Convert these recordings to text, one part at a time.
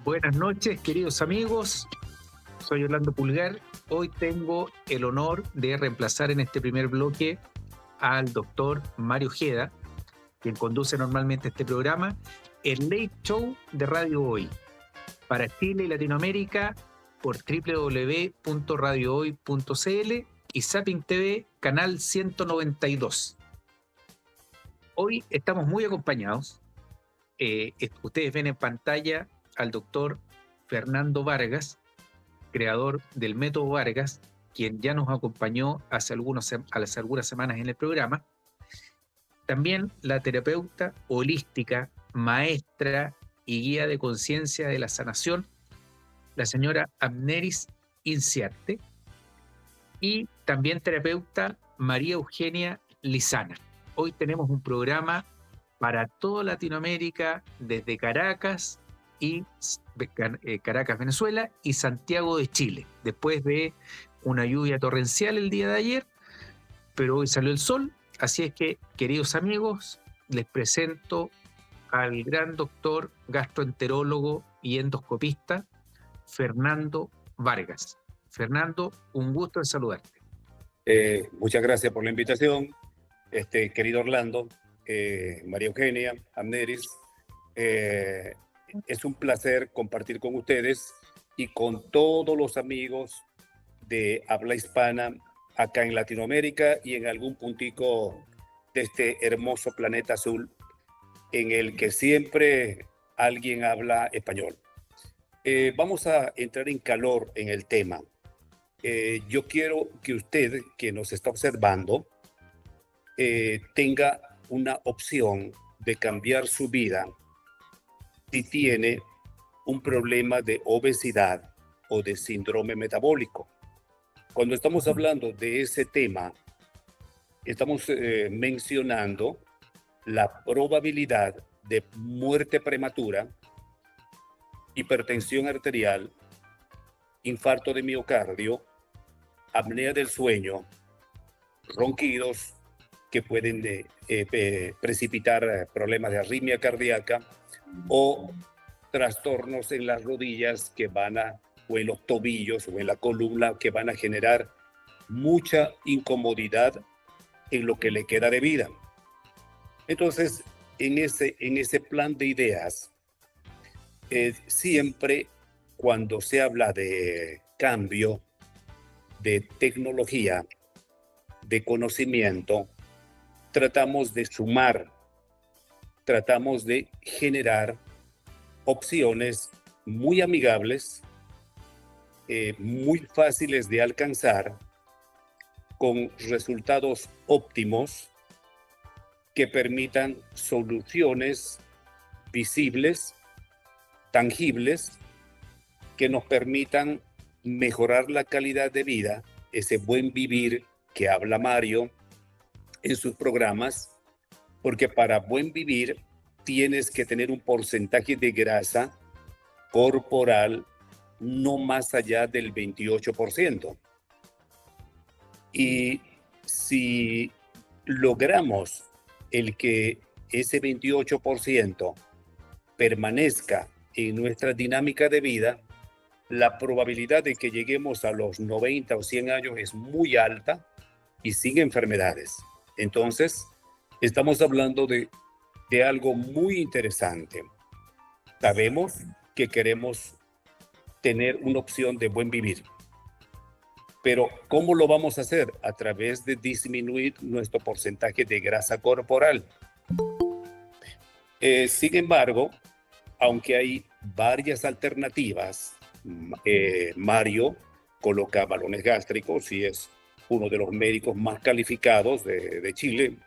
Buenas noches, queridos amigos. Soy Orlando Pulgar. Hoy tengo el honor de reemplazar en este primer bloque al doctor Mario Ojeda, quien conduce normalmente este programa, el Late Show de Radio Hoy, para Chile y Latinoamérica por www.radiohoy.cl y Zapping TV, canal 192. Hoy estamos muy acompañados. Ustedes ven en pantalla al doctor Fernando Vargas, creador del método Vargas, quien ya nos acompañó hace algunas semanas en el programa. También la terapeuta holística, maestra y guía de conciencia de la sanación, la señora Amneris Inciarte, y también terapeuta María Eugenia Lizana. Hoy tenemos un programa para toda Latinoamérica, desde Caracas, Venezuela, y Santiago de Chile, después de una lluvia torrencial el día de ayer, pero hoy salió el sol. Así es que, queridos amigos, les presento al gran doctor gastroenterólogo y endoscopista Fernando Vargas. Fernando, un gusto en saludarte. Muchas gracias por la invitación, querido Orlando, María Eugenia, Amneris. Es un placer compartir con ustedes y con todos los amigos de habla hispana acá en Latinoamérica y en algún puntico de este hermoso planeta azul en el que siempre alguien habla español. Vamos a entrar en calor en el tema. Yo quiero que usted, que nos está observando, tenga una opción de cambiar su vida si tiene un problema de obesidad o de síndrome metabólico. Cuando estamos hablando de ese tema, estamos mencionando la probabilidad de muerte prematura, hipertensión arterial, infarto de miocardio, apnea del sueño, ronquidos que pueden precipitar problemas de arritmia cardíaca o trastornos en las rodillas o en los tobillos o en la columna que van a generar mucha incomodidad en lo que le queda de vida. Entonces, en ese plan de ideas, siempre cuando se habla de cambio, de tecnología, de conocimiento, tratamos de sumar, tratamos de generar opciones muy amigables, muy fáciles de alcanzar, con resultados óptimos que permitan soluciones visibles, tangibles, que nos permitan mejorar la calidad de vida, ese buen vivir que habla Mario en sus programas, porque para buen vivir tienes que tener un porcentaje de grasa corporal no más allá del 28%. Y si logramos el que ese 28% permanezca en nuestra dinámica de vida, la probabilidad de que lleguemos a los 90 o 100 años es muy alta y sin enfermedades. Entonces, estamos hablando de algo muy interesante. Sabemos que queremos tener una opción de buen vivir. Pero, ¿cómo lo vamos a hacer? A través de disminuir nuestro porcentaje de grasa corporal. Sin embargo, aunque hay varias alternativas, Mario coloca balones gástricos y es uno de los médicos más calificados de Chile,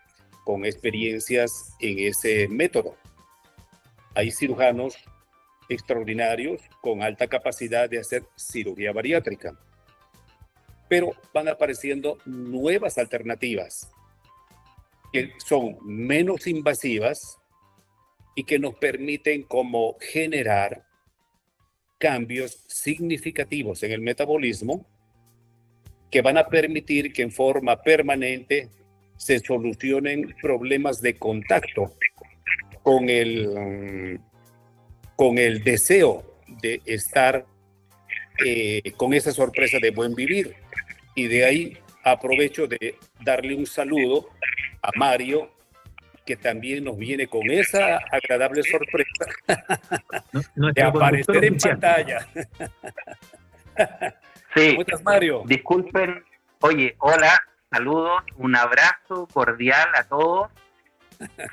con experiencias en ese método. Hay cirujanos extraordinarios con alta capacidad de hacer cirugía bariátrica, pero van apareciendo nuevas alternativas que son menos invasivas y que nos permiten como generar cambios significativos en el metabolismo que van a permitir que en forma permanente se solucionen problemas de contacto con el deseo de estar con esa sorpresa de buen vivir. Y de ahí aprovecho de darle un saludo a Mario, que también nos viene con esa agradable sorpresa de Nuestro conductor aparecer en oficial. pantalla. Sí, ¿Cómo estás, Mario? disculpen. Oye, hola, saludos, un abrazo cordial a todos.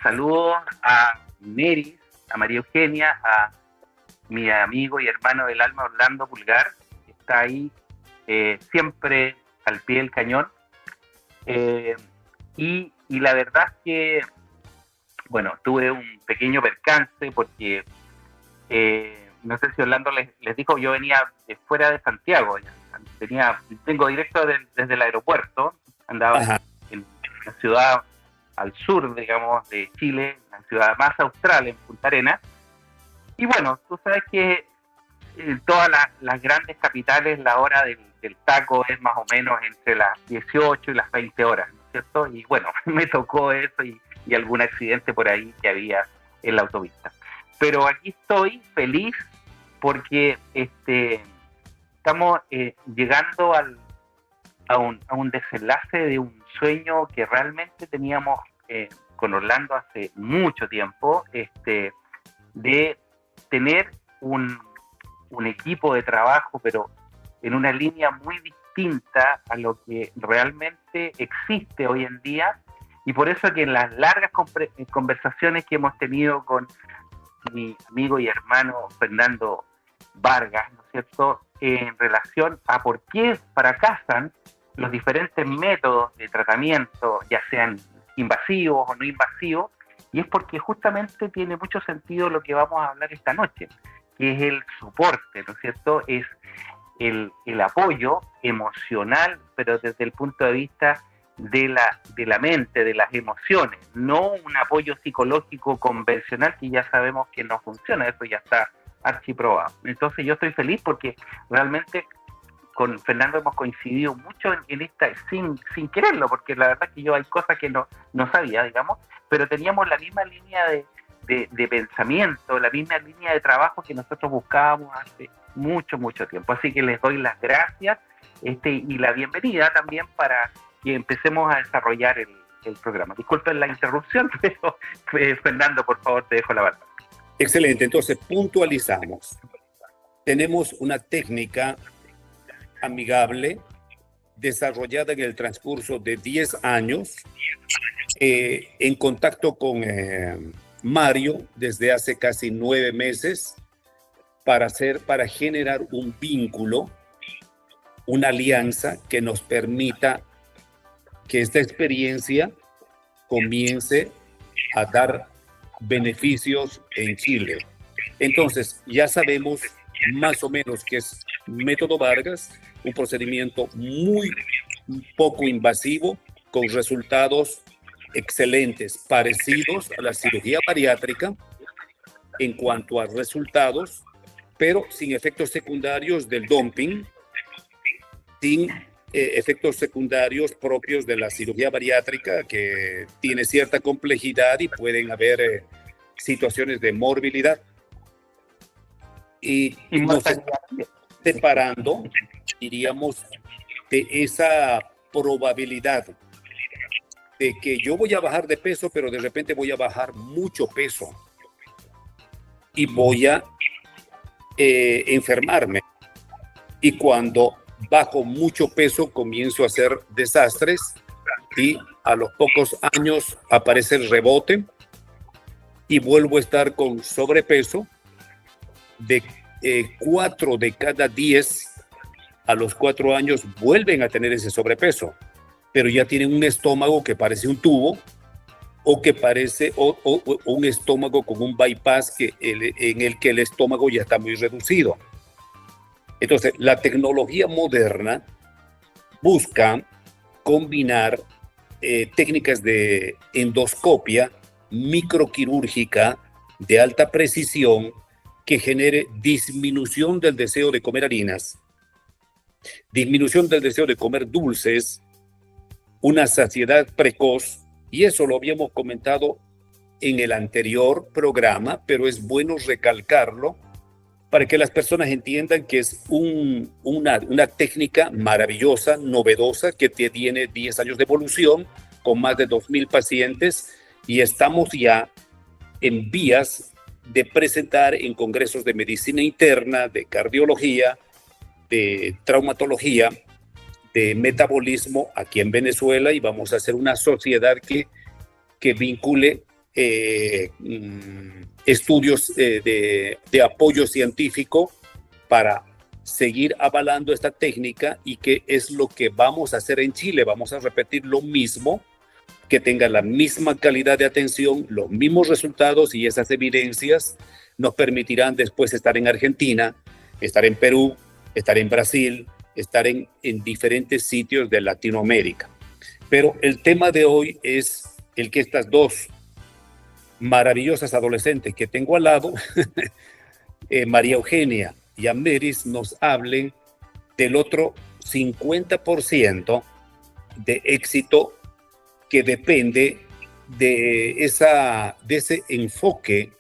Saludos a Neris, a María Eugenia, a mi amigo y hermano del alma Orlando Pulgar, que está ahí siempre al pie del cañón. Y la verdad es que, bueno, tuve un pequeño percance porque no sé si Orlando les dijo, yo venía fuera de Santiago, tengo directo desde el aeropuerto, andaba en la ciudad al sur, digamos, de Chile, la ciudad más austral, en Punta Arenas. Y bueno, tú sabes que en todas las grandes capitales la hora del taco es más o menos entre las 18 y las 20 horas, ¿no es cierto? Y bueno, me tocó eso y algún accidente por ahí que había en la autopista. Pero aquí estoy feliz porque estamos llegando a un desenlace de un sueño que realmente teníamos con Orlando hace mucho tiempo, de tener un equipo de trabajo, pero en una línea muy distinta a lo que realmente existe hoy en día. Y por eso que en las largas conversaciones que hemos tenido con mi amigo y hermano Fernando Vargas, ¿no es cierto?, en relación a por qué fracasan los diferentes métodos de tratamiento, ya sean invasivos o no invasivos, y es porque justamente tiene mucho sentido lo que vamos a hablar esta noche, que es el soporte, ¿no es cierto?, es el apoyo emocional, pero desde el punto de vista de la mente, de las emociones, no un apoyo psicológico convencional que ya sabemos que no funciona, eso ya está archiprobado. Entonces yo estoy feliz porque realmente con Fernando hemos coincidido mucho en esta, sin quererlo, porque la verdad es que yo hay cosas que no sabía, digamos, pero teníamos la misma línea de pensamiento, la misma línea de trabajo que nosotros buscábamos hace mucho tiempo. Así que les doy las gracias y la bienvenida también para que empecemos a desarrollar el programa. Disculpen la interrupción, pero Fernando, por favor, te dejo la palabra. Excelente, entonces puntualizamos. Tenemos una técnica amigable desarrollada en el transcurso de 10 años en contacto con Mario desde hace casi 9 meses para generar un vínculo, una alianza que nos permita que esta experiencia comience a dar beneficios en Chile. Entonces, ya sabemos más o menos que es método Vargas, un procedimiento muy poco invasivo, con resultados excelentes, parecidos a la cirugía bariátrica en cuanto a resultados, pero sin efectos secundarios del dumping, sin efectos secundarios propios de la cirugía bariátrica, que tiene cierta complejidad y pueden haber situaciones de morbilidad. Y nos estamos separando, diríamos, de esa probabilidad de que yo voy a bajar de peso, pero de repente voy a bajar mucho peso y voy a enfermarme. Y cuando bajo mucho peso comienzo a hacer desastres y a los pocos años aparece el rebote y vuelvo a estar con sobrepeso. De 4 de cada 10 a los 4 años vuelven a tener ese sobrepeso, pero ya tienen un estómago que parece un tubo o que parece un estómago con un bypass en el que el estómago ya está muy reducido. Entonces, la tecnología moderna busca combinar técnicas de endoscopia microquirúrgica de alta precisión que genere disminución del deseo de comer harinas, disminución del deseo de comer dulces, una saciedad precoz, y eso lo habíamos comentado en el anterior programa, pero es bueno recalcarlo para que las personas entiendan que es una técnica maravillosa, novedosa, que tiene 10 años de evolución, con más de 2.000 pacientes, y estamos ya en vías de presentar en congresos de medicina interna, de cardiología, de traumatología, de metabolismo aquí en Venezuela, y vamos a hacer una sociedad que vincule estudios de apoyo científico para seguir avalando esta técnica, y que es lo que vamos a hacer en Chile. Vamos a repetir lo mismo, que tenga la misma calidad de atención, los mismos resultados, y esas evidencias nos permitirán después estar en Argentina, estar en Perú, estar en Brasil, estar en diferentes sitios de Latinoamérica. Pero el tema de hoy es el que estas dos maravillosas adolescentes que tengo al lado, María Eugenia y Amneris, nos hablen del otro 50% de éxito que depende de ese enfoque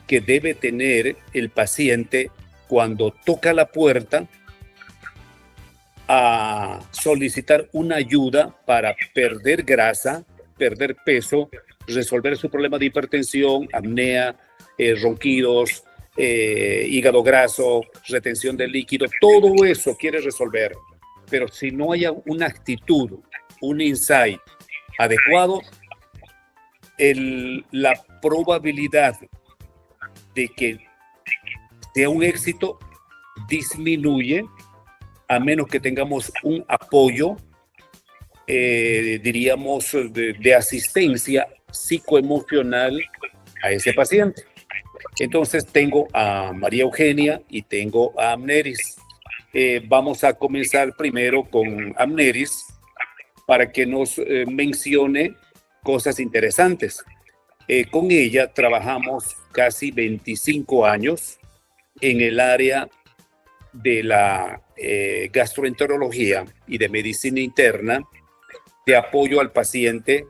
que debe tener el paciente cuando toca la puerta a solicitar una ayuda para perder grasa, perder peso, resolver su problema de hipertensión, apnea, ronquidos, hígado graso, retención de líquido. Todo eso quiere resolver, pero si no hay una actitud, un insight adecuado, la probabilidad de que sea un éxito disminuye, a menos que tengamos un apoyo, diríamos, de asistencia psicoemocional a ese paciente. Entonces tengo a María Eugenia y tengo a Amneris. Vamos a comenzar primero con Amneris para que nos mencione cosas interesantes. Con ella trabajamos casi 25 años en el área de la gastroenterología y de medicina interna, de apoyo al paciente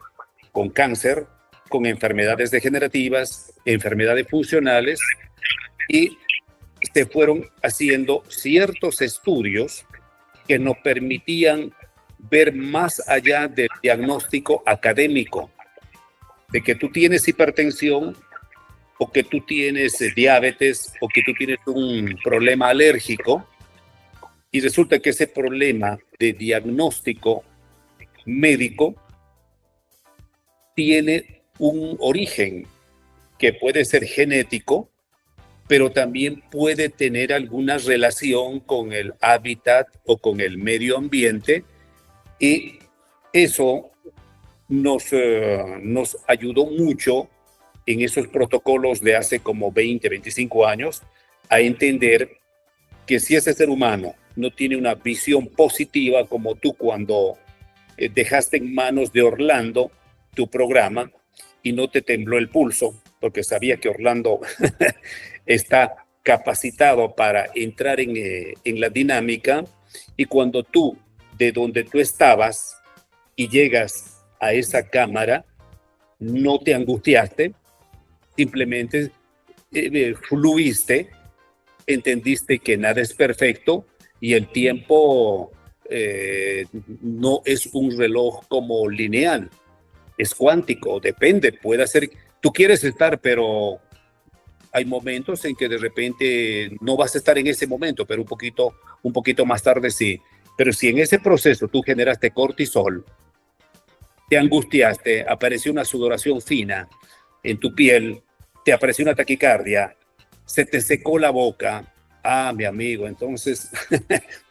con cáncer, con enfermedades degenerativas, enfermedades funcionales, y se fueron haciendo ciertos estudios que nos permitían ver más allá del diagnóstico académico, de que tú tienes hipertensión, o que tú tienes diabetes, o que tú tienes un problema alérgico, y resulta que ese problema de diagnóstico médico tiene un origen que puede ser genético, pero también puede tener alguna relación con el hábitat o con el medio ambiente, y eso nos ayudó mucho en esos protocolos de hace como 20, 25 años a entender que si ese ser humano no tiene una visión positiva, como tú cuando dejaste en manos de Orlando tu programa y no te tembló el pulso, porque sabía que Orlando está capacitado para entrar en la dinámica, y cuando tú, de donde tú estabas y llegas a esa cámara, no te angustiaste, simplemente fluiste, entendiste que nada es perfecto, y el tiempo no es un reloj como lineal, es cuántico, depende, puede ser, tú quieres estar, pero hay momentos en que de repente no vas a estar en ese momento, pero un poquito más tarde sí. Pero si en ese proceso tú generaste cortisol, te angustiaste, apareció una sudoración fina en tu piel, te apareció una taquicardia, se te secó la boca, mi amigo, entonces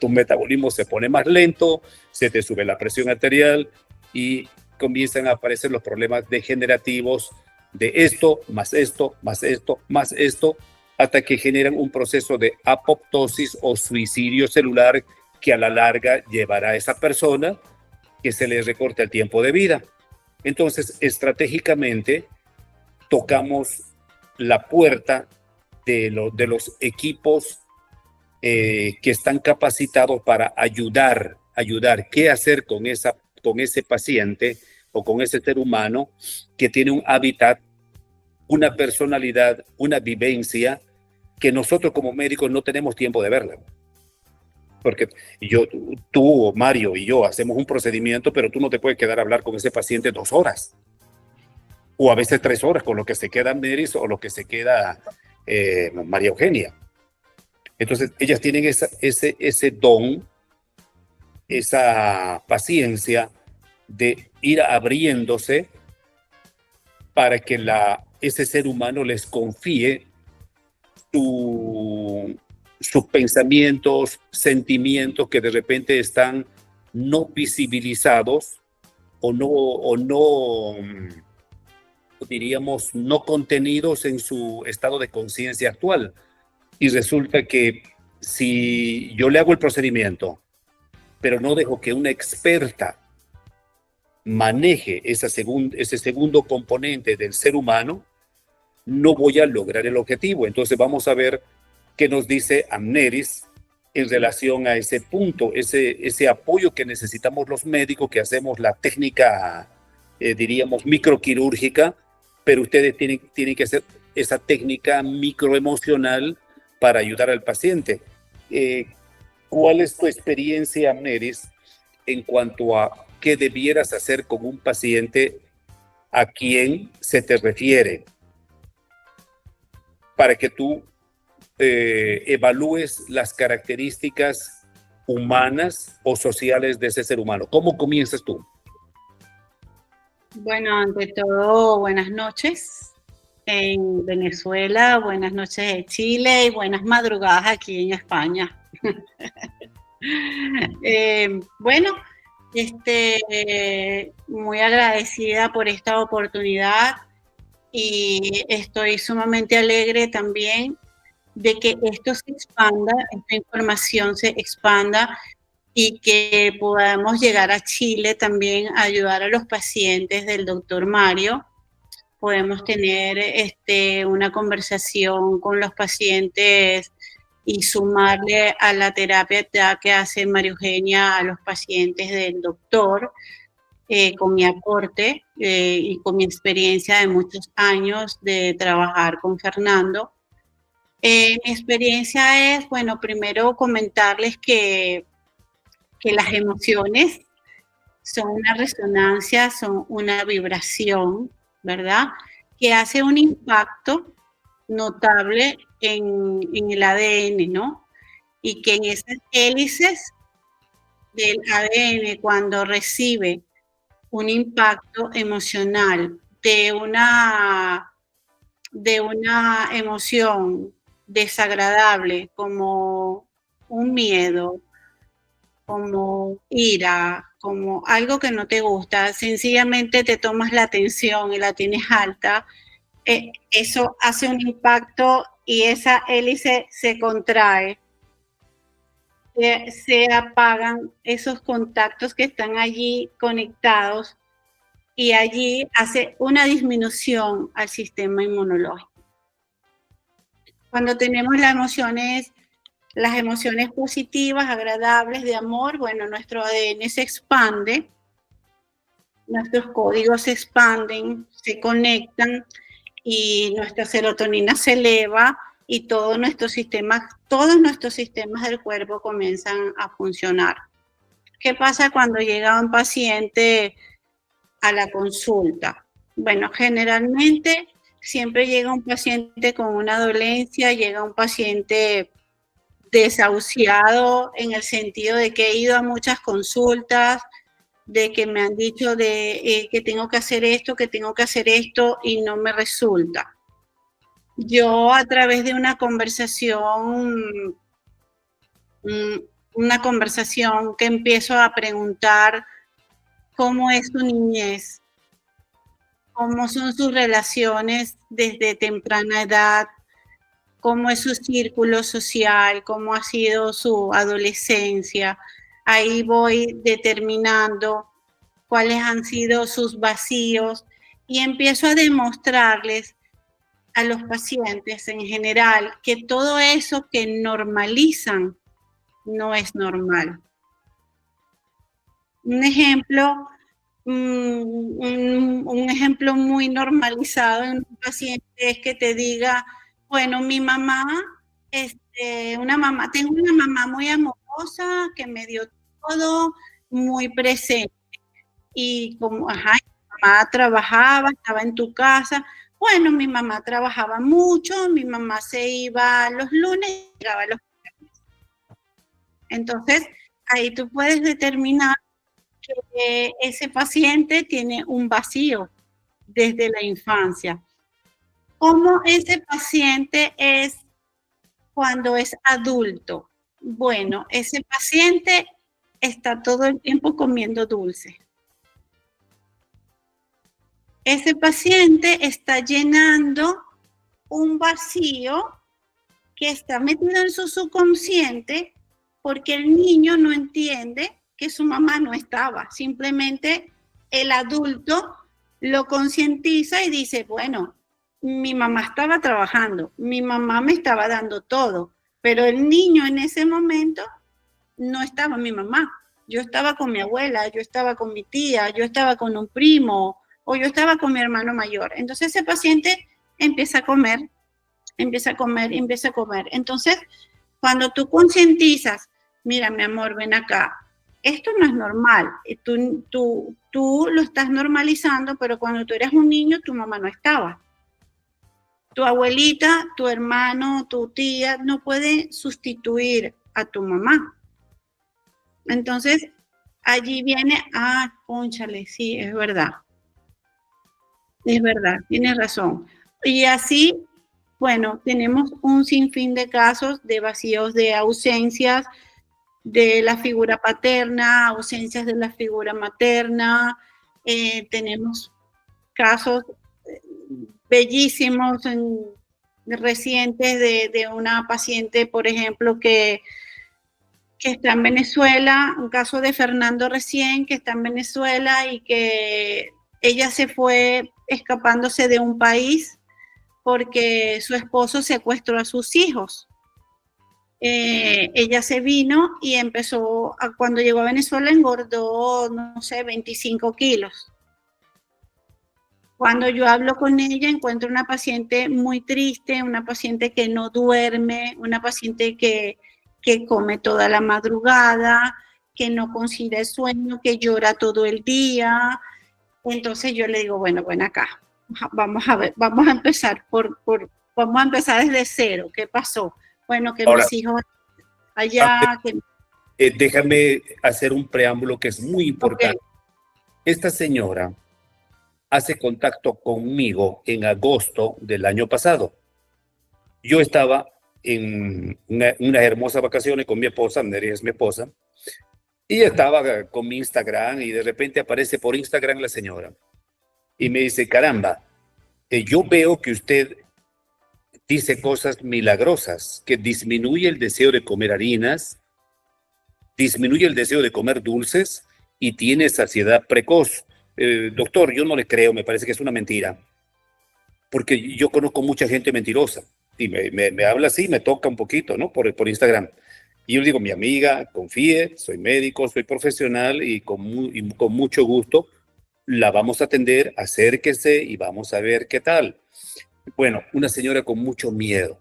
tu metabolismo se pone más lento, se te sube la presión arterial y comienzan a aparecer los problemas degenerativos de esto, más esto, más esto, más esto, hasta que generan un proceso de apoptosis o suicidio celular que a la larga llevará a esa persona que se le recorte el tiempo de vida. Entonces, estratégicamente, tocamos la puerta de los equipos que están capacitados para ayudar, qué hacer con ese paciente o con ese ser humano que tiene un hábitat, una personalidad, una vivencia que nosotros como médicos no tenemos tiempo de verla. Porque tú, Mario y yo hacemos un procedimiento, pero tú no te puedes quedar a hablar con ese paciente 2 horas. O a veces 3 horas, con lo que se queda Neris o lo que se queda María Eugenia. Entonces, ellas tienen ese don, esa paciencia de ir abriéndose para que ese ser humano les confíe sus pensamientos, sentimientos que de repente están no visibilizados o no, diríamos, no contenidos en su estado de conciencia actual. Y resulta que si yo le hago el procedimiento, pero no dejo que una experta maneje ese segundo componente del ser humano, no voy a lograr el objetivo. Entonces vamos a ver qué nos dice Amneris en relación a ese punto, ese apoyo que necesitamos los médicos que hacemos la técnica, diríamos, microquirúrgica, pero ustedes tienen que hacer esa técnica microemocional para ayudar al paciente. ¿Cuál es tu experiencia, Amneris, en cuanto a qué debieras hacer con un paciente a quien se te refiere para que tú evalúes las características humanas o sociales de ese ser humano? ¿Cómo comienzas tú? Bueno, ante todo, buenas noches en Venezuela, buenas noches en Chile y buenas madrugadas aquí en España. Bueno, muy agradecida por esta oportunidad y estoy sumamente alegre también de que esto se expanda, esta información se expanda y que podamos llegar a Chile también a ayudar a los pacientes del doctor Mario. Podemos tener una conversación con los pacientes y sumarle a la terapia que hace María Eugenia a los pacientes del doctor, con mi aporte y con mi experiencia de muchos años de trabajar con Fernando. Mi experiencia es, bueno, primero comentarles que las emociones son una resonancia, son una vibración, ¿verdad? Que hace un impacto notable en el ADN, ¿no? Y que en esas hélices del ADN, cuando recibe un impacto emocional de una emoción desagradable como un miedo, como ira, como algo que no te gusta, sencillamente te tomas la atención y la tienes alta, eso hace un impacto y esa hélice se contrae, se apagan esos contactos que están allí conectados y allí hace una disminución al sistema inmunológico. Cuando tenemos las emociones positivas, agradables, de amor, bueno, nuestro ADN se expande, nuestros códigos se expanden, se conectan y nuestra serotonina se eleva y todos nuestros sistemas del cuerpo comienzan a funcionar. ¿Qué pasa cuando llega un paciente a la consulta? Bueno, generalmente siempre llega un paciente con una dolencia, llega un paciente desahuciado en el sentido de que he ido a muchas consultas, de que me han dicho que tengo que hacer esto y no me resulta. Yo a través de una conversación que empiezo a preguntar cómo es su niñez, cómo son sus relaciones desde temprana edad, cómo es su círculo social, cómo ha sido su adolescencia. Ahí voy determinando cuáles han sido sus vacíos y empiezo a demostrarles a los pacientes en general que todo eso que normalizan no es normal. Un ejemplo muy normalizado en un paciente es que te diga, bueno, mi mamá tengo una mamá muy amorosa que me dio todo, muy presente. Y como, ajá, mi mamá trabajaba, estaba en tu casa. Bueno, mi mamá trabajaba mucho, mi mamá se iba los lunes y llegaba los viernes. Entonces, ahí tú puedes determinar que ese paciente tiene un vacío desde la infancia. ¿Cómo ese paciente es cuando es adulto? Bueno, ese paciente está todo el tiempo comiendo dulce. Ese paciente está llenando un vacío que está metido en su subconsciente porque el niño no entiende que su mamá no estaba. Simplemente el adulto lo concientiza y dice, bueno, mi mamá estaba trabajando, mi mamá me estaba dando todo, pero el niño en ese momento no estaba mi mamá. Yo estaba con mi abuela, yo estaba con mi tía, yo estaba con un primo o yo estaba con mi hermano mayor. Entonces ese paciente empieza a comer, empieza a comer, empieza a comer. Entonces, cuando tú concientizas, mira, mi amor, ven acá, esto no es normal. Tú lo estás normalizando, pero cuando tú eres un niño, tu mamá no estaba. Tu abuelita, tu hermano, tu tía no puede sustituir a tu mamá. Entonces, allí viene, cónchale, sí, es verdad, tienes razón. Y así, bueno, tenemos un sinfín de casos de vacíos de ausencias de la figura paterna, ausencias de la figura materna, tenemos casos bellísimos, recientes de una paciente, por ejemplo, que está en Venezuela, un caso de Fernando recién, que está en Venezuela y que ella se fue escapándose de un país porque su esposo secuestró a sus hijos. Ella se vino y cuando llegó a Venezuela engordó, no sé, 25 kilos. Cuando yo hablo con ella encuentro una paciente muy triste, una paciente que no duerme, una paciente que come toda la madrugada, que no consigue el sueño, que llora todo el día. Entonces yo le digo, bueno, ven acá, vamos a ver, vamos a empezar vamos a empezar desde cero. ¿Qué pasó? Bueno, que Ahora, mis hijos allá, déjame hacer un preámbulo que es muy importante. Okay. Esta señora hace contacto conmigo en agosto del año pasado. Yo estaba en unas hermosas vacaciones con mi esposa, Nerea es mi esposa, y estaba con mi Instagram y de repente aparece por Instagram la señora y me dice, caramba, yo veo que usted dice cosas milagrosas, que disminuye el deseo de comer harinas, disminuye el deseo de comer dulces y tiene saciedad precoz. Doctor, yo no le creo, me parece que es una mentira, porque yo conozco mucha gente mentirosa y me habla así, me toca un poquito, ¿no? Por Instagram. Y yo le digo, mi amiga, confíe, soy médico, soy profesional y con mucho gusto la vamos a atender, acérquese y vamos a ver qué tal. Bueno, una señora con mucho miedo,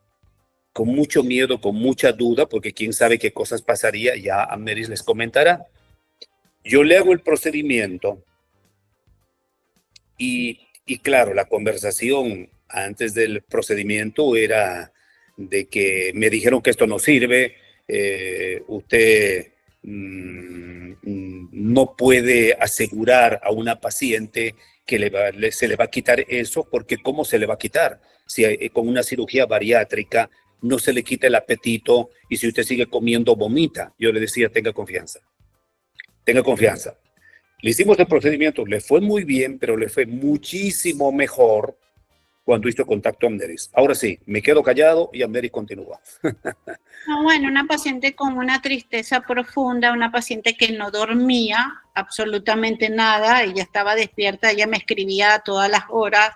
con mucha duda, porque quién sabe qué cosas pasaría, ya Ameris les comentará. Yo le hago el procedimiento y claro, la conversación antes del procedimiento era de que me dijeron que esto no sirve, usted no puede asegurar a una paciente que se le va a quitar eso, porque ¿cómo se le va a quitar? Si con una cirugía bariátrica no se le quita el apetito y si usted sigue comiendo, vomita. Yo le decía, tenga confianza. Tenga confianza. Le hicimos el procedimiento, le fue muy bien, pero le fue muchísimo mejor cuando hizo contacto a Ameris. Ahora sí, me quedo callado y Ameris continúa. Bueno, una paciente con una tristeza profunda, una paciente que no dormía absolutamente nada, ella estaba despierta, ella me escribía a todas las horas,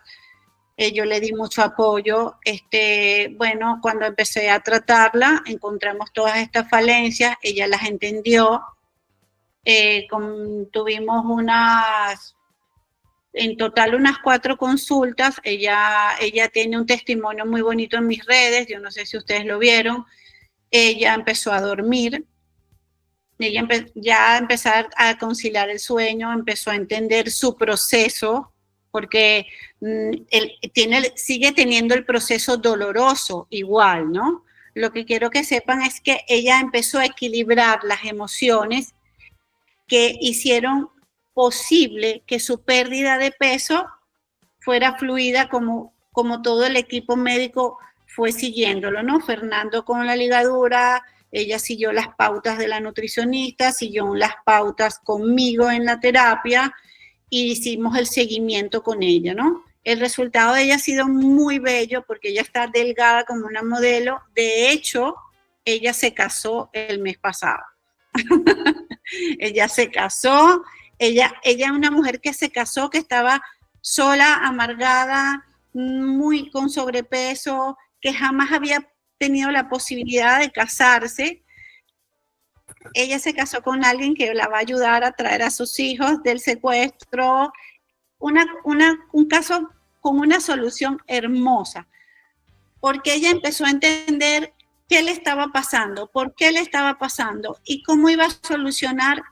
yo le di mucho apoyo. Bueno, cuando empecé a tratarla, encontramos todas estas falencias, ella las entendió, tuvimos en total unas 4 consultas. Ella tiene un testimonio muy bonito en mis redes, yo no sé si ustedes lo vieron. Ella empezó a dormir, ya empezar a conciliar el sueño, empezó a entender su proceso, porque sigue teniendo el proceso doloroso igual, ¿no? Lo que quiero que sepan es que ella empezó a equilibrar las emociones que hicieron posible que su pérdida de peso fuera fluida como todo el equipo médico fue siguiéndolo, ¿no? Fernando con la ligadura, ella siguió las pautas de la nutricionista, siguió las pautas conmigo en la terapia y hicimos el seguimiento con ella, ¿no? El resultado de ella ha sido muy bello porque ella está delgada como una modelo. De hecho, ella se casó el mes pasado. Ella se casó, ella es una mujer que se casó, que estaba sola, amargada, muy con sobrepeso, que jamás había tenido la posibilidad de casarse. Ella se casó con alguien que la va a ayudar a traer a sus hijos del secuestro. Un caso con una solución hermosa, porque ella empezó a entender qué le estaba pasando, por qué le estaba pasando y cómo iba a solucionar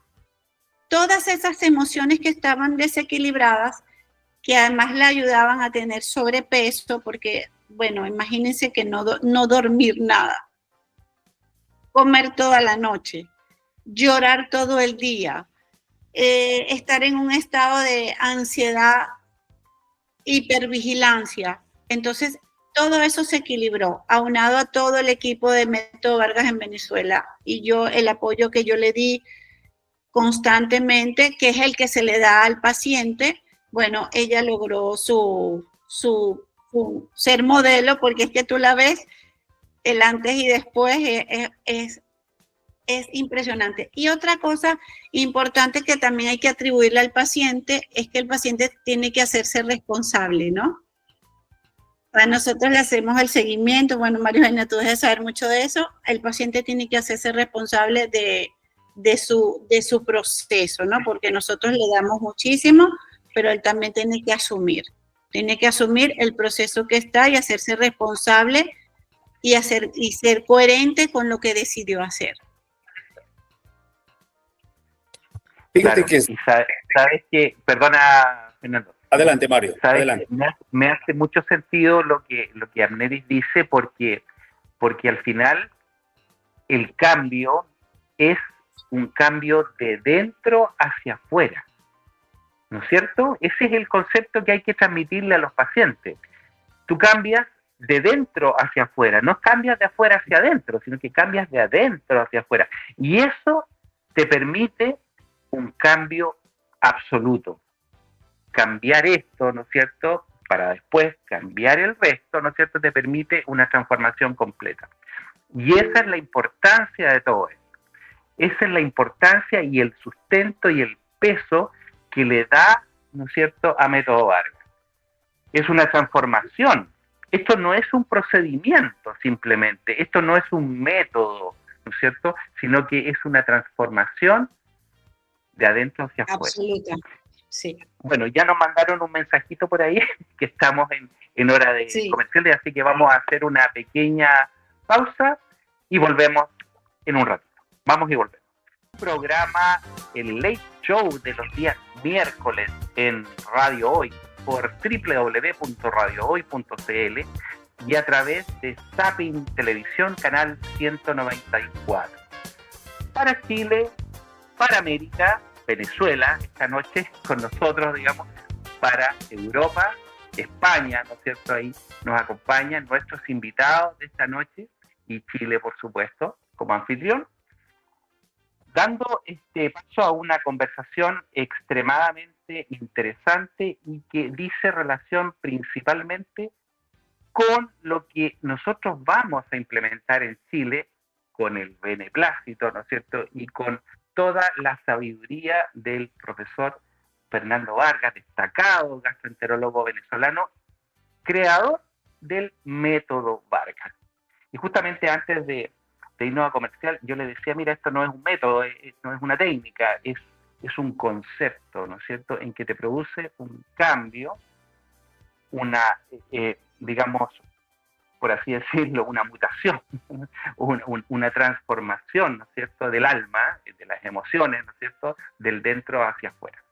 todas esas emociones que estaban desequilibradas, que además le ayudaban a tener sobrepeso, porque, bueno, imagínense que no dormir nada, comer toda la noche, llorar todo el día, estar en un estado de ansiedad, hipervigilancia. Entonces, todo eso se equilibró, aunado a todo el equipo de Método Vargas en Venezuela y el apoyo que yo le di constantemente, que es el que se le da al paciente. Bueno, ella logró su ser modelo, porque es que tú la ves, el antes y después es impresionante. Y otra cosa importante que también hay que atribuirle al paciente es que el paciente tiene que hacerse responsable, ¿no? A nosotros le hacemos el seguimiento. Bueno, María Eugenia, tú debes saber mucho de eso. El paciente tiene que hacerse responsable de su proceso, ¿no? Porque nosotros le damos muchísimo, pero él también tiene que asumir el proceso que está y hacerse responsable y ser coherente con lo que decidió hacer. Fíjate claro, que... y sabes que, perdona, Fernando. Adelante, Mario. ¿Sabes? Adelante. Me hace mucho sentido lo que Amneris dice, porque al final el cambio es un cambio de dentro hacia afuera, ¿no es cierto? Ese es el concepto que hay que transmitirle a los pacientes. Tú cambias de dentro hacia afuera, no cambias de afuera hacia adentro, sino que cambias de adentro hacia afuera. Y eso te permite un cambio absoluto. Cambiar esto, ¿no es cierto?, para después cambiar el resto, ¿no es cierto?, te permite una transformación completa. Y esa es la importancia de todo esto. Esa es la importancia y el sustento y el peso que le da, ¿no es cierto?, a Método Vargas. Es una transformación. Esto no es un procedimiento simplemente, esto no es un método, ¿no es cierto?, sino que es una transformación de adentro hacia afuera. Absoluta. Sí. Bueno, ya nos mandaron un mensajito por ahí, que estamos en hora de comerciales, así que vamos a hacer una pequeña pausa y volvemos en un ratito. Vamos y volvemos. Programa el Late Show de los días miércoles en Radio Hoy por www.radiohoy.cl y a través de Zapping Televisión, canal 194. Para Chile, para América, Venezuela, esta noche con nosotros, digamos, para Europa, España, ¿no es cierto? Ahí nos acompañan nuestros invitados de esta noche y Chile, por supuesto, como anfitrión, dando paso a una conversación extremadamente interesante y que dice relación principalmente con lo que nosotros vamos a implementar en Chile con el beneplácito, ¿no es cierto? Y con toda la sabiduría del profesor Fernando Vargas, destacado gastroenterólogo venezolano, creador del Método Vargas. Y justamente antes de irnos a comercial, yo le decía, mira, esto no es un método, no es una técnica, es es un concepto, ¿no es cierto?, en que te produce un cambio, una, digamos, por así decirlo, una mutación, una transformación, ¿no es cierto?, del alma, de las emociones, ¿no es cierto?, del dentro hacia afuera.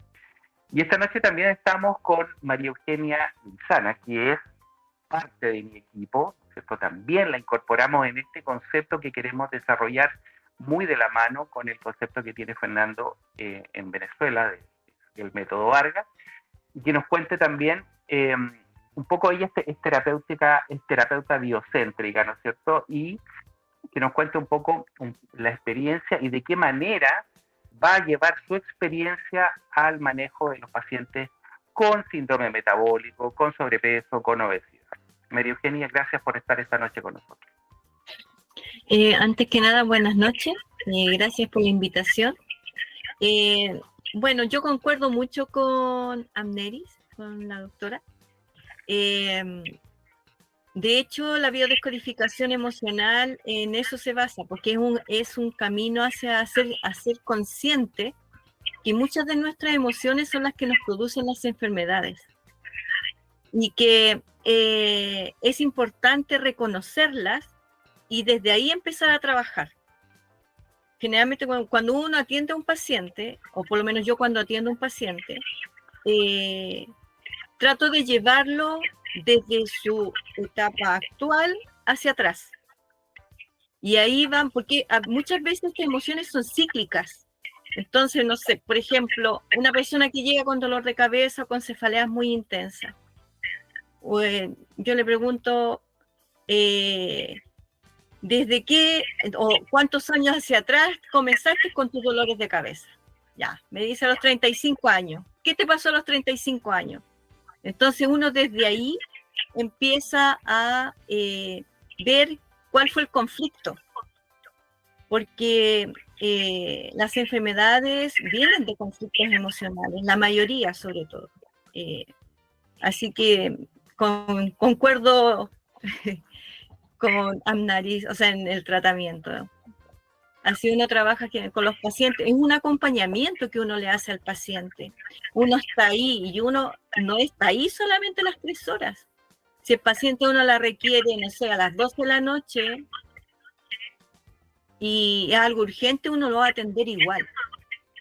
Y esta noche también estamos con María Eugenia Lizana, que es parte de mi equipo, ¿no es cierto? También la incorporamos en este concepto que queremos desarrollar muy de la mano con el concepto que tiene Fernando en Venezuela, del método Vargas, y que nos cuente también un poco, ella es terapeuta biocéntrica, ¿no es cierto? Y que nos cuente un poco la experiencia y de qué manera va a llevar su experiencia al manejo de los pacientes con síndrome metabólico, con sobrepeso, con obesidad. María Eugenia, gracias por estar esta noche con nosotros. Antes que nada, buenas noches. Gracias por la invitación. Bueno, yo concuerdo mucho con Amneris, con la doctora. De hecho, la biodescodificación emocional en eso se basa, porque es un camino hacia ser consciente que muchas de nuestras emociones son las que nos producen las enfermedades y que es importante reconocerlas y desde ahí empezar a trabajar. Generalmente cuando uno atiende a un paciente, o por lo menos yo cuando atiendo a un paciente, trato de llevarlo desde su etapa actual hacia atrás. Y ahí van, porque muchas veces estas emociones son cíclicas. Entonces, no sé, por ejemplo, una persona que llega con dolor de cabeza o con cefaleas muy intensas. Yo le pregunto, ¿desde qué o cuántos años hacia atrás comenzaste con tus dolores de cabeza? Ya, me dice a los 35 años. ¿Qué te pasó a los 35 años? Entonces uno desde ahí empieza a ver cuál fue el conflicto, porque las enfermedades vienen de conflictos emocionales, la mayoría sobre todo. Así que concuerdo con Amneris, o sea, en el tratamiento. Así uno trabaja con los pacientes, es un acompañamiento que uno le hace al paciente. Uno está ahí y uno no está ahí solamente las 3 horas. Si el paciente uno la requiere, no sé, a las 12 de la noche y es algo urgente, uno lo va a atender igual.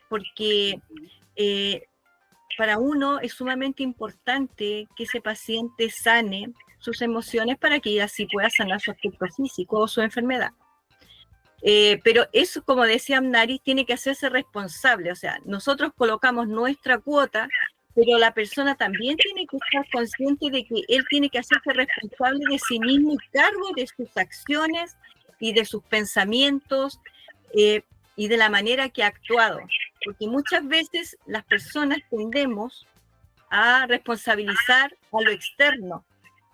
Porque para uno es sumamente importante que ese paciente sane sus emociones para que así pueda sanar su aspecto físico o su enfermedad. Pero eso, como decía Amneris, tiene que hacerse responsable. O sea, nosotros colocamos nuestra cuota, pero la persona también tiene que estar consciente de que él tiene que hacerse responsable de sí mismo y cargo de sus acciones y de sus pensamientos y de la manera que ha actuado. Porque muchas veces las personas tendemos a responsabilizar a lo externo,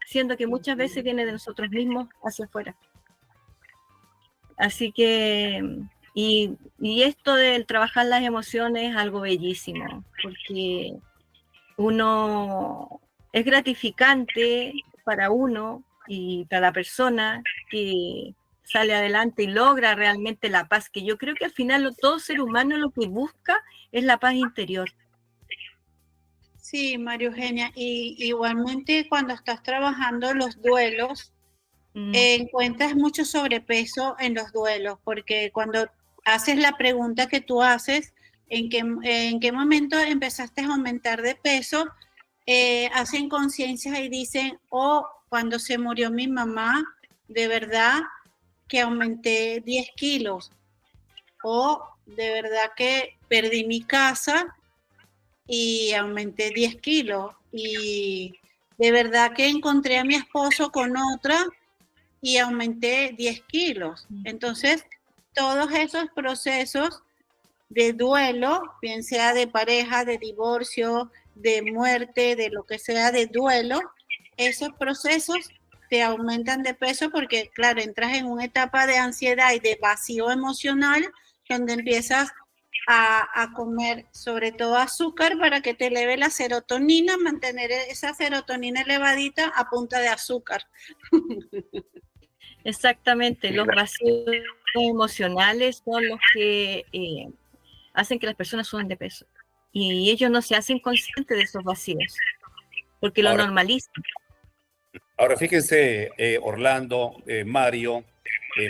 siendo que muchas veces viene de nosotros mismos hacia afuera. Así que, y esto del trabajar las emociones es algo bellísimo, porque es gratificante para uno y para la persona que sale adelante y logra realmente la paz, que yo creo que al final todo ser humano lo que busca es la paz interior. Sí, María Eugenia, y igualmente cuando estás trabajando los duelos, encuentras mucho sobrepeso en los duelos, porque cuando haces la pregunta que tú haces, ¿en qué momento empezaste a aumentar de peso? Hacen conciencia y dicen, cuando se murió mi mamá, de verdad que aumenté 10 kilos, o de verdad que perdí mi casa y aumenté 10 kilos, y de verdad que encontré a mi esposo con otra y aumenté 10 kilos. Entonces, todos esos procesos de duelo, bien sea de pareja, de divorcio, de muerte, de lo que sea de duelo, esos procesos te aumentan de peso porque, claro, entras en una etapa de ansiedad y de vacío emocional donde empiezas a comer sobre todo azúcar para que te eleve la serotonina, mantener esa serotonina elevadita a punta de azúcar. Exactamente, los vacíos emocionales son los que hacen que las personas suban de peso. Y ellos no se hacen conscientes de esos vacíos, porque lo Ahora- normalizan. Ahora fíjense, Orlando, Mario,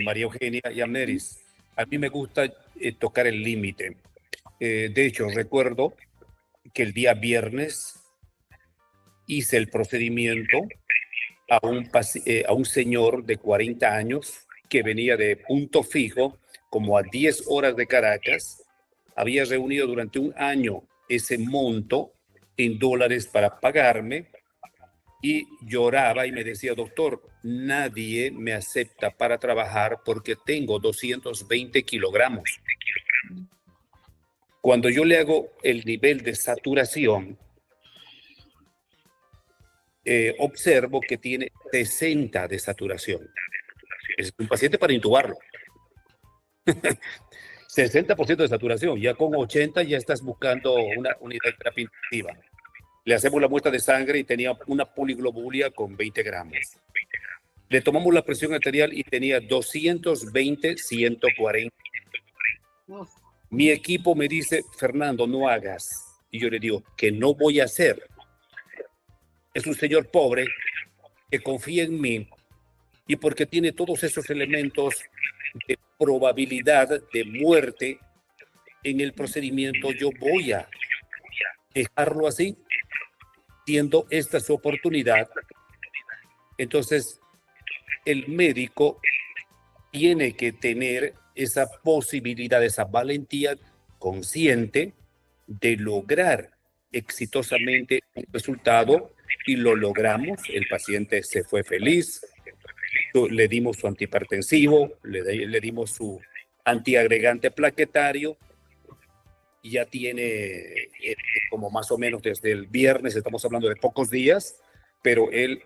María Eugenia y Amneris, a mí me gusta tocar el límite. De hecho, recuerdo que el día viernes hice el procedimiento a un señor de 40 años que venía de Punto Fijo, como a 10 horas de Caracas. Había reunido durante un año ese monto en dólares para pagarme y lloraba y me decía, doctor, nadie me acepta para trabajar porque tengo 220 kilogramos. Cuando yo le hago el nivel de saturación, observo que tiene 60 de saturación. Es un paciente para intubarlo. 60% de saturación. Ya con 80 ya estás buscando una unidad de terapia intensiva. Le hacemos la muestra de sangre y tenía una poliglobulia con 20 gramos. Le tomamos la presión arterial y tenía 220, 140. Uf. Mi equipo me dice, Fernando, no hagas. Y yo le digo, que no voy a hacer. Es un señor pobre que confía en mí y porque tiene todos esos elementos de probabilidad de muerte en el procedimiento, yo voy a dejarlo así, siendo esta su oportunidad. Entonces, el médico tiene que tener esa posibilidad, esa valentía consciente de lograr exitosamente un resultado y lo logramos. El paciente se fue feliz, le dimos su antihipertensivo, le dimos su antiagregante plaquetario, y ya tiene como más o menos desde el viernes, estamos hablando de pocos días, pero él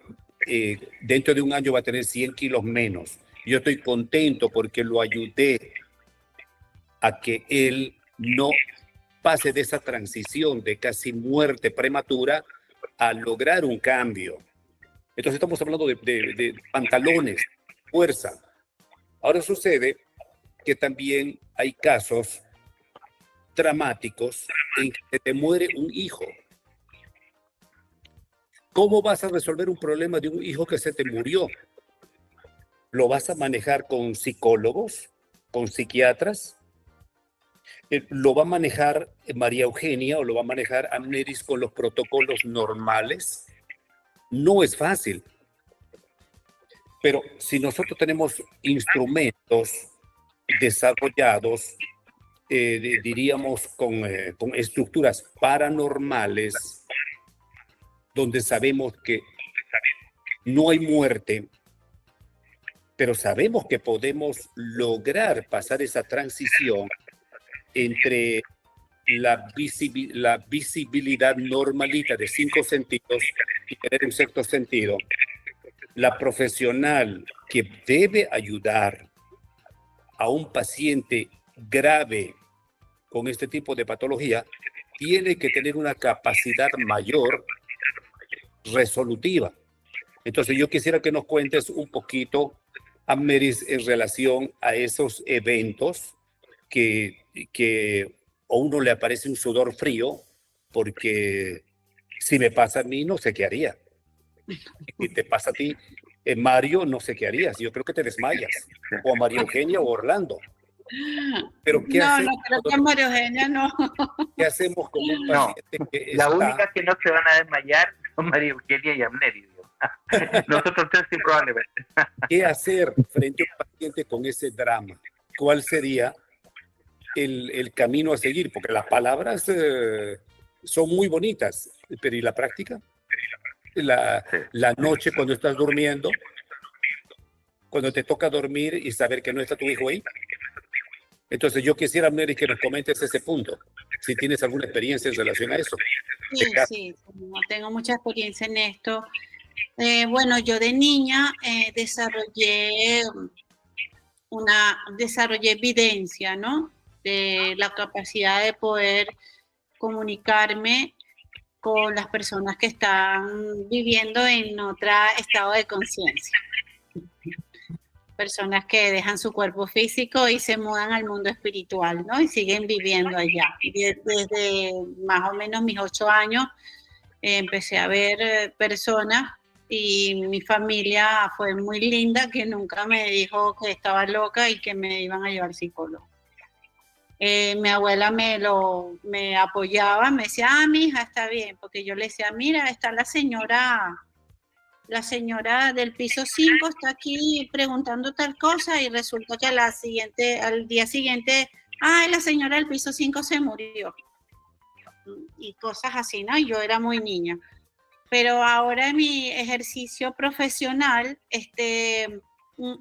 dentro de un año va a tener 100 kilos menos. Yo estoy contento porque lo ayudé a que él no pase de esa transición de casi muerte prematura a lograr un cambio. Entonces estamos hablando de pantalones, fuerza. Ahora sucede que también hay casos dramáticos en que te muere un hijo. ¿Cómo vas a resolver un problema de un hijo que se te murió? ¿Lo vas a manejar con psicólogos, con psiquiatras? ¿Lo va a manejar María Eugenia o lo va a manejar Amneris con los protocolos normales? No es fácil. Pero si nosotros tenemos instrumentos desarrollados, diríamos con estructuras paranormales, donde sabemos que no hay muerte, pero sabemos que podemos lograr pasar esa transición entre la visibilidad normalita de 5 sentidos y tener un sexto sentido. La profesional que debe ayudar a un paciente grave con este tipo de patología tiene que tener una capacidad mayor resolutiva. Entonces yo quisiera que nos cuentes un poquito, Amneris, en relación a esos eventos que a uno le aparece un sudor frío, porque si me pasa a mí no sé qué haría. Si te pasa a ti, Mario, no sé qué harías. Yo creo que te desmayas. O a María Eugenia o Orlando. Pero ¿qué No, hacemos? no creo que María Eugenia no. ¿Qué hacemos con un No, paciente que las está... únicas que no se van a desmayar son María Eugenia y Amneris. Nosotros tres sí probablemente. ¿Qué hacer frente a un paciente con ese drama? ¿Cuál sería el camino a seguir? Porque las palabras son muy bonitas, pero ¿y la práctica? La noche cuando estás durmiendo, cuando te toca dormir y saber que no está tu hijo ahí. Entonces yo quisiera, Mary, que nos comentes ese punto, si tienes alguna experiencia en relación a eso. Sí, no tengo mucha experiencia en esto. Bueno, yo de niña desarrollé evidencia, ¿no? De la capacidad de poder comunicarme con las personas que están viviendo en otro estado de conciencia. personas que dejan su cuerpo físico y se mudan al mundo espiritual, ¿no? Y siguen viviendo allá. Desde más o menos mis 8 años empecé a ver personas y mi familia fue muy linda, que nunca me dijo que estaba loca y que me iban a llevar psicólogo. Mi abuela me apoyaba, me decía, mi hija está bien, porque yo le decía, mira, está la señora del piso 5 está aquí preguntando tal cosa, y resulta que al día siguiente, la señora del piso 5 se murió. Y cosas así, ¿no? Y yo era muy niña. Pero ahora en mi ejercicio profesional,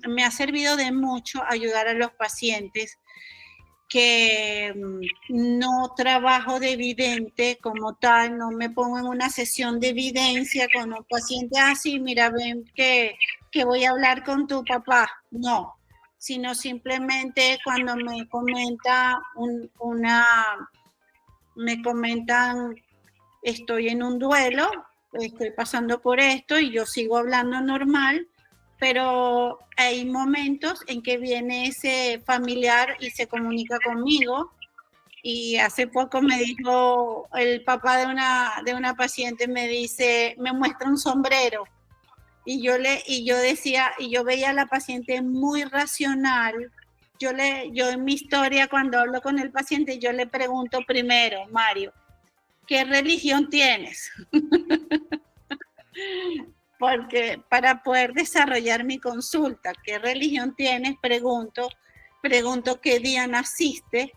me ha servido de mucho ayudar a los pacientes que no trabajo de vidente como tal, no me pongo en una sesión de evidencia con un paciente, sí, mira, ven que voy a hablar con tu papá, no, sino simplemente cuando me comenta me comentan, estoy en un duelo, estoy pasando por esto y yo sigo hablando normal, pero hay momentos en que viene ese familiar y se comunica conmigo. Y hace poco me dijo el papá de una paciente, me dice, me muestra un sombrero. Y yo decía, y yo veía a la paciente muy racional. Yo en mi historia, cuando hablo con el paciente, yo le pregunto primero, Mario, ¿qué religión tienes? Porque para poder desarrollar mi consulta, ¿qué religión tienes? Pregunto qué día naciste,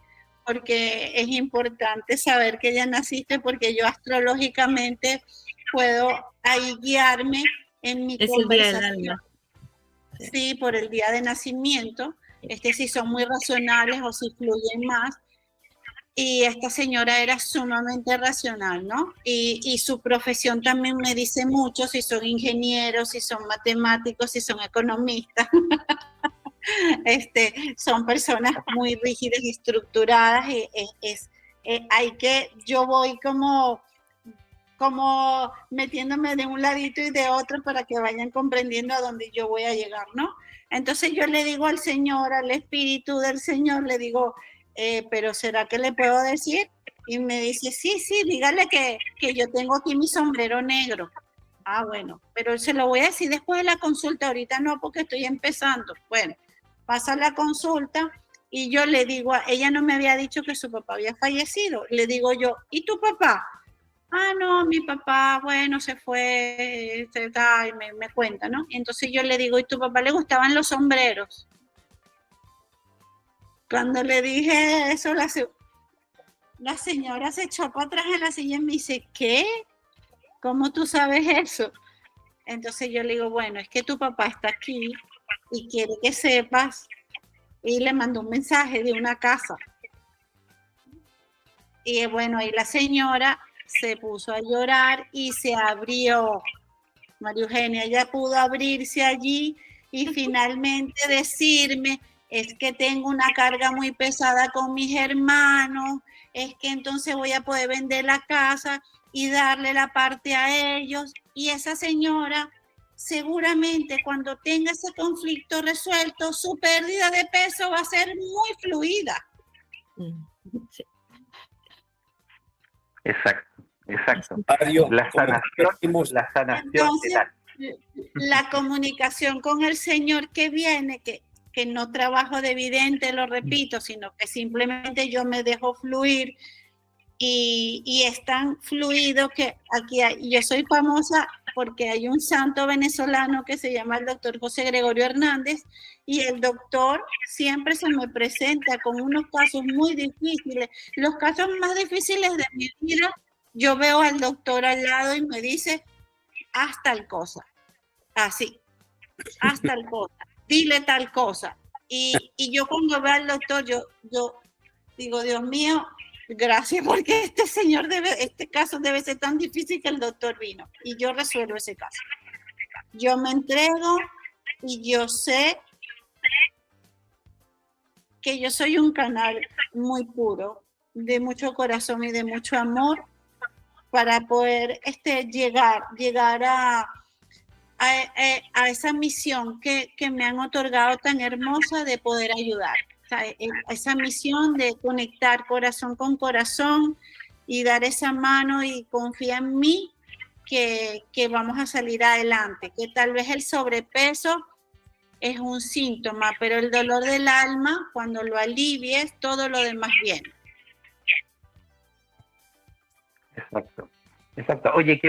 porque es importante saber qué día naciste, porque yo astrológicamente puedo ahí guiarme en mi conversación. Sí, por el día de nacimiento, si son muy racionales o si fluyen más. Y esta señora era sumamente racional, ¿no? Y su profesión también me dice mucho, si son ingenieros, si son matemáticos, si son economistas. Son personas muy rígidas y estructuradas. Yo voy como metiéndome de un ladito y de otro para que vayan comprendiendo a dónde yo voy a llegar, ¿no? Entonces yo le digo al Señor, al Espíritu del Señor, le digo, pero ¿será que le puedo decir? Y me dice, sí, dígale que yo tengo aquí mi sombrero negro. Bueno, pero se lo voy a decir después de la consulta, ahorita no, porque estoy empezando. Bueno, pasa la consulta y yo le digo, ella no me había dicho que su papá había fallecido. Le digo yo, ¿y tu papá? No, mi papá, bueno, se fue, y me cuenta, ¿no? Y entonces yo le digo, ¿y tu papá le gustaban los sombreros? Cuando le dije eso, la señora se echó para atrás en la silla y me dice, ¿qué? ¿Cómo tú sabes eso? Entonces yo le digo, bueno, es que tu papá está aquí y quiere que sepas, y le mandó un mensaje de una casa. Y bueno, ahí la señora se puso a llorar y se abrió. María Eugenia, ella pudo abrirse allí y finalmente decirme, es que tengo una carga muy pesada con mis hermanos, es que entonces voy a poder vender la casa y darle la parte a ellos. Y esa señora, seguramente cuando tenga ese conflicto resuelto, su pérdida de peso va a ser muy fluida. Sí. Exacto. Mario, La sanación Entonces, la comunicación con el Señor que viene, que no trabajo de vidente, lo repito, sino que simplemente yo me dejo fluir y es tan fluido que yo soy famosa porque hay un santo venezolano que se llama el doctor José Gregorio Hernández, y el doctor siempre se me presenta con unos casos muy difíciles. Los casos más difíciles de mi vida, yo veo al doctor al lado y me dice, haz tal cosa, así, haz tal cosa, dile tal cosa. Y yo cuando veo al doctor, yo digo, Dios mío, gracias, porque este caso debe ser tan difícil que el doctor vino. Y yo resuelvo ese caso. Yo me entrego y yo sé que yo soy un canal muy puro, de mucho corazón y de mucho amor, para poder llegar a esa misión que me han otorgado tan hermosa de poder ayudar. O sea, esa misión de conectar corazón con corazón y dar esa mano y confía en mí que vamos a salir adelante, que tal vez el sobrepeso es un síntoma, pero el dolor del alma, cuando lo alivies, todo lo demás viene. Exacto, exacto. Oye,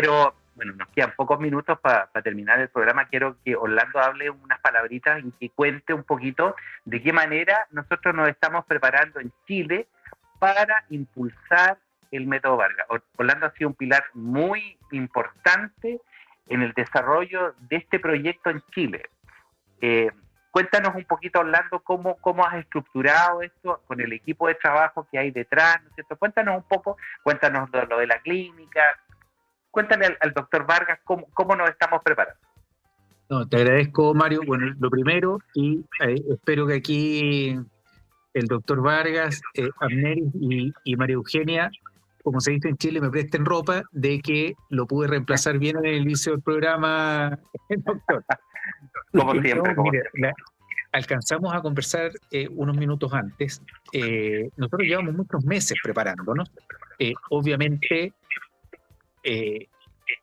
bueno, nos quedan pocos minutos para terminar el programa. Quiero que Orlando hable unas palabritas y que cuente un poquito de qué manera nosotros nos estamos preparando en Chile para impulsar el método Vargas. Orlando ha sido un pilar muy importante en el desarrollo de este proyecto en Chile. Cuéntanos un poquito, Orlando, cómo has estructurado esto con el equipo de trabajo que hay detrás, ¿no es cierto? Cuéntanos un poco, cuéntanos lo de la clínica, cuéntale al doctor Vargas cómo nos estamos preparando. No, te agradezco, Mario. Bueno, lo primero, y espero que aquí el doctor Vargas, Amneris y María Eugenia, como se dice en Chile, me presten ropa de que lo pude reemplazar bien en el inicio del programa, doctor. Como siempre. Alcanzamos a conversar unos minutos antes. Nosotros llevamos muchos meses preparándonos. Obviamente,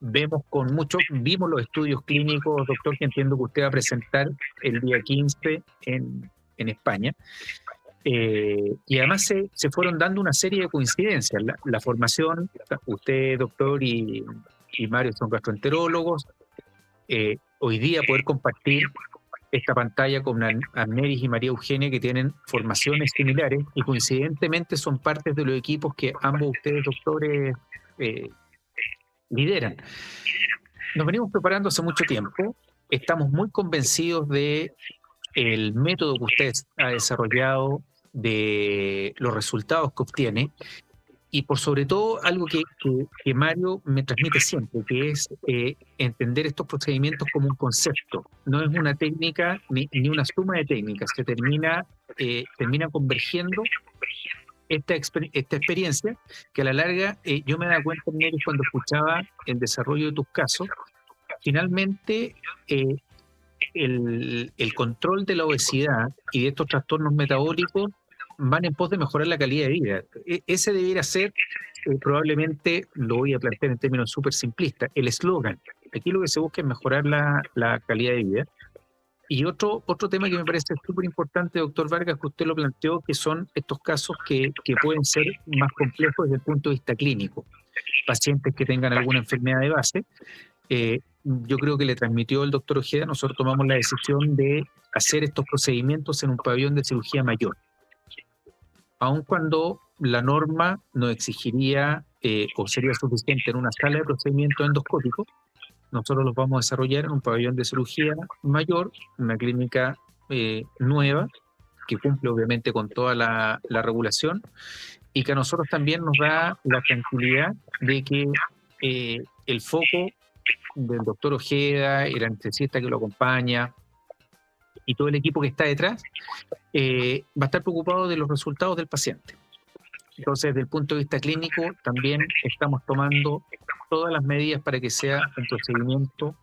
vimos los estudios clínicos, doctor, que entiendo que usted va a presentar el día 15 en España. Y además se fueron dando una serie de coincidencias. La formación, usted, doctor, y Mario son gastroenterólogos. Hoy día poder compartir esta pantalla con Amneris y María Eugenia, que tienen formaciones similares y coincidentemente son partes de los equipos que ambos ustedes, doctores, lideran. Nos venimos preparando hace mucho tiempo, estamos muy convencidos de el método que usted ha desarrollado, de los resultados que obtiene, y por sobre todo algo que Mario me transmite siempre, que es entender estos procedimientos como un concepto. No es una técnica ni una suma de técnicas, se termina convergiendo esta experiencia, que a la larga yo me daba cuenta, Mario, cuando escuchaba el desarrollo de tus casos, finalmente el control de la obesidad y de estos trastornos metabólicos van en pos de mejorar la calidad de vida. Ese debiera ser, probablemente, lo voy a plantear en términos súper simplistas, el eslogan. Aquí lo que se busca es mejorar la calidad de vida. Y otro tema que me parece súper importante, doctor Vargas, que usted lo planteó, que son estos casos que pueden ser más complejos desde el punto de vista clínico. Pacientes que tengan alguna enfermedad de base. Yo creo que le transmitió el doctor Ojeda, nosotros tomamos la decisión de hacer estos procedimientos en un pabellón de cirugía mayor. Aun cuando la norma nos exigiría o sería suficiente en una sala de procedimiento endoscópico, nosotros los vamos a desarrollar en un pabellón de cirugía mayor, una clínica nueva, que cumple obviamente con toda la regulación, y que a nosotros también nos da la tranquilidad de que el foco del doctor Ojeda, el anestesista que lo acompaña, y todo el equipo que está detrás, va a estar preocupado de los resultados del paciente. Entonces, desde el punto de vista clínico, también estamos tomando todas las medidas para que sea un procedimiento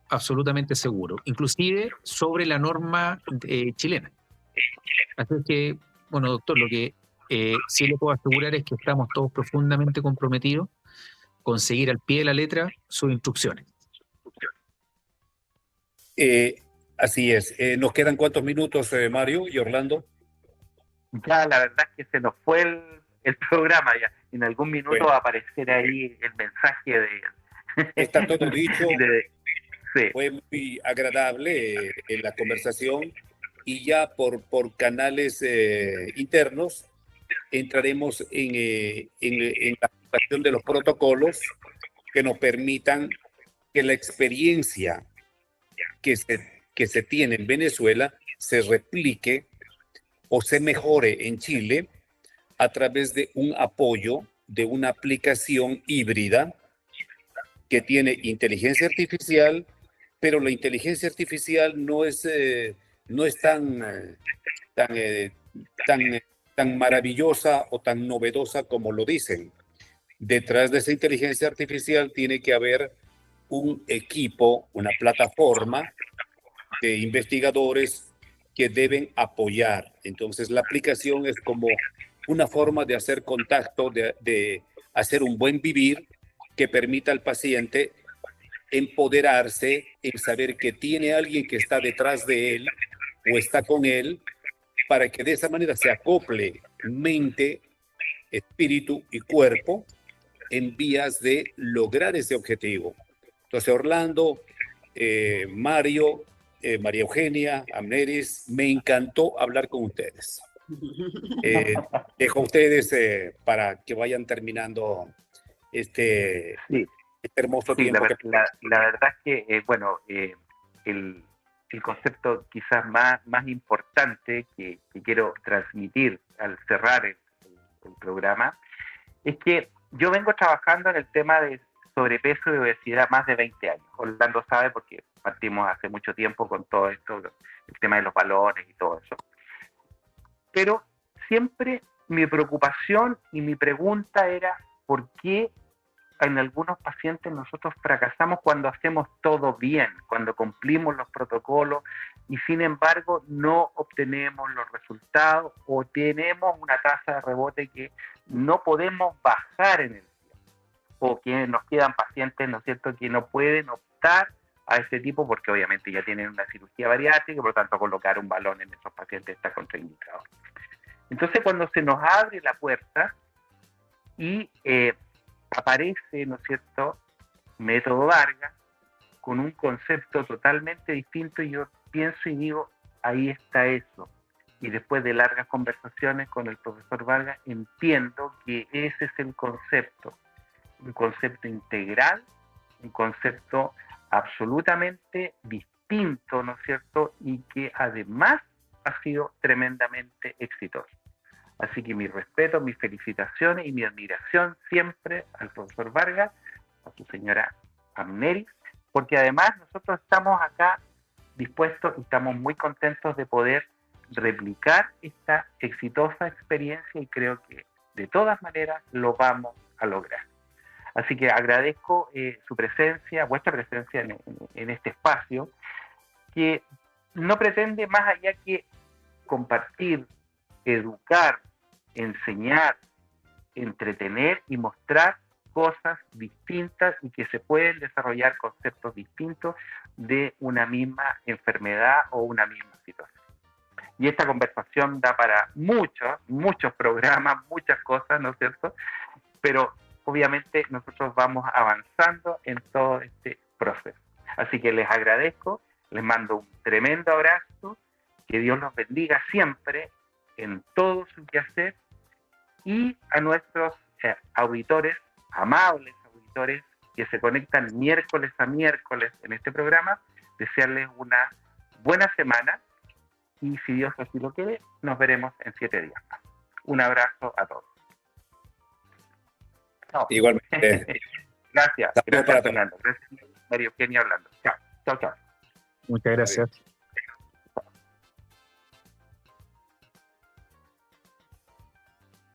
absolutamente seguro, inclusive sobre la norma chilena. Así que, bueno, doctor, lo que sí le puedo asegurar es que estamos todos profundamente comprometidos con seguir al pie de la letra sus instrucciones. Así es. ¿Nos quedan cuántos minutos, Mario y Orlando? Ya, la verdad es que se nos fue el programa ya. En algún minuto va a aparecer ahí el mensaje de... Está todo dicho. Sí. Fue muy agradable en la conversación y ya por canales internos entraremos en la aplicación de los protocolos que nos permitan que la experiencia que se tiene en Venezuela se replique o se mejore en Chile a través de un apoyo de una aplicación híbrida que tiene inteligencia artificial, pero la inteligencia artificial no es tan maravillosa o tan novedosa como lo dicen. Detrás de esa inteligencia artificial tiene que haber un equipo, una plataforma de investigadores que deben apoyar. Entonces, la aplicación es como una forma de hacer contacto, de hacer un buen vivir que permita al paciente empoderarse en saber que tiene alguien que está detrás de él o está con él, para que de esa manera se acople mente, espíritu y cuerpo en vías de lograr ese objetivo. Entonces, Orlando, Mario, María Eugenia, Amneris, me encantó hablar con ustedes. Dejo a ustedes para que vayan terminando este Sí, hermoso sí, tiempo. la verdad es que, el concepto quizás más importante que quiero transmitir al cerrar el programa es que yo vengo trabajando en el tema de sobrepeso y obesidad más de 20 años. Orlando sabe porque partimos hace mucho tiempo con todo esto, el tema de los valores y todo eso. Pero siempre mi preocupación y mi pregunta era ¿por qué en algunos pacientes nosotros fracasamos cuando hacemos todo bien, cuando cumplimos los protocolos y sin embargo no obtenemos los resultados o tenemos una tasa de rebote que no podemos bajar en el tiempo? O que nos quedan pacientes, ¿no es cierto?, que no pueden optar a ese tipo porque obviamente ya tienen una cirugía bariátrica y por lo tanto colocar un balón en esos pacientes está contraindicado. Entonces cuando se nos abre la puerta y aparece, ¿no es cierto?, Método Vargas con un concepto totalmente distinto y yo pienso y digo, ahí está eso. Y después de largas conversaciones con el profesor Vargas entiendo que ese es el concepto, un concepto integral, un concepto absolutamente distinto, ¿no es cierto?, y que además ha sido tremendamente exitoso. Así que mi respeto, mis felicitaciones y mi admiración siempre al profesor Vargas, a su señora Amneris, porque además nosotros estamos acá dispuestos y estamos muy contentos de poder replicar esta exitosa experiencia y creo que de todas maneras lo vamos a lograr. Así que agradezco su presencia, vuestra presencia en este espacio, que no pretende más allá que compartir, educar, enseñar, entretener y mostrar cosas distintas y que se pueden desarrollar conceptos distintos de una misma enfermedad o una misma situación. Y esta conversación da para muchos programas, muchas cosas, ¿no es cierto? Pero obviamente nosotros vamos avanzando en todo este proceso. Así que les agradezco, les mando un tremendo abrazo, que Dios los bendiga siempre en todo su quehacer y a nuestros auditores, amables auditores que se conectan miércoles a miércoles en este programa, desearles una buena semana y si Dios así lo quiere, nos veremos en 7 días más. Un abrazo a todos. No. Igualmente. Gracias, Fernando. Gracias, María Eugenia Orlando. Chao. Muchas gracias.